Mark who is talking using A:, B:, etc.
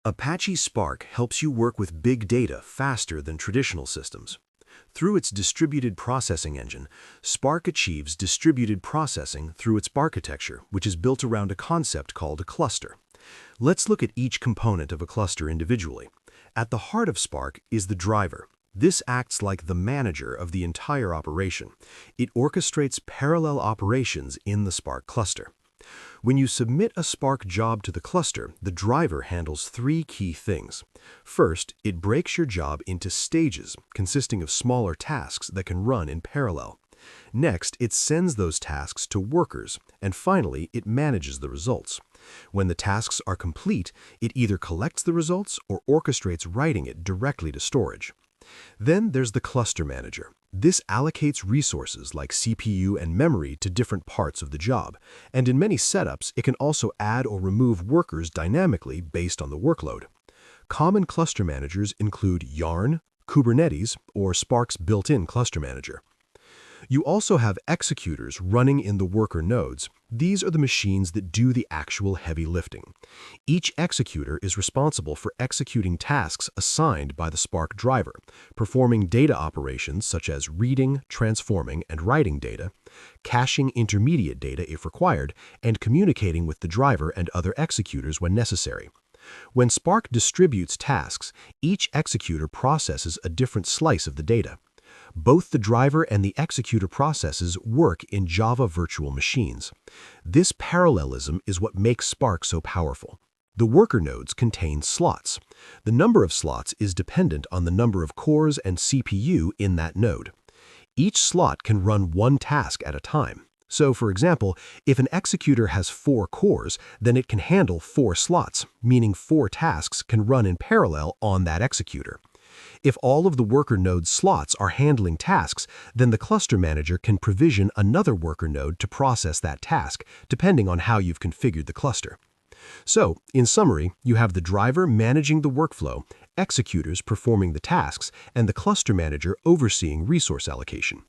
A: Apache Spark helps you work with big data faster than traditional systems. Through its distributed processing engine, Spark achieves distributed processing through its architecture, which is built around a concept called a cluster. Let's look at each component of a cluster individually. At the heart of Spark is the driver. This acts like the manager of the entire operation. It orchestrates parallel operations in the Spark cluster. When you submit a Spark job to the cluster, the driver handles three key things. First, it breaks your job into stages, consisting of smaller tasks that can run in parallel. Next, it sends those tasks to workers, and finally, it manages the results. When the tasks are complete, it either collects the results or orchestrates writing it directly to storage. Then there's the cluster manager. This allocates resources like CPU and memory to different parts of the job, and in many setups, it can also add or remove workers dynamically based on the workload. Common cluster managers include Yarn, Kubernetes, or Spark's built-in cluster manager. You also have executors running in the worker nodes. These are the machines that do the actual heavy lifting. Each executor is responsible for executing tasks assigned by the Spark driver, performing data operations such as reading, transforming, and writing data, caching intermediate data if required, and communicating with the driver and other executors when necessary. When Spark distributes tasks, each executor processes a different slice of the data. Both the driver and the executor processes work in Java virtual machines. This parallelism is what makes Spark so powerful. The worker nodes contain slots. The number of slots is dependent on the number of cores and CPU in that node. Each slot can run one task at a time. So, for example, if an executor has 4 cores, then it can handle 4 slots, meaning 4 tasks can run in parallel on that executor. If all of the worker node's slots are handling tasks, then the cluster manager can provision another worker node to process that task, depending on how you've configured the cluster. So, in summary, you have the driver managing the workflow, executors performing the tasks, and the cluster manager overseeing resource allocation.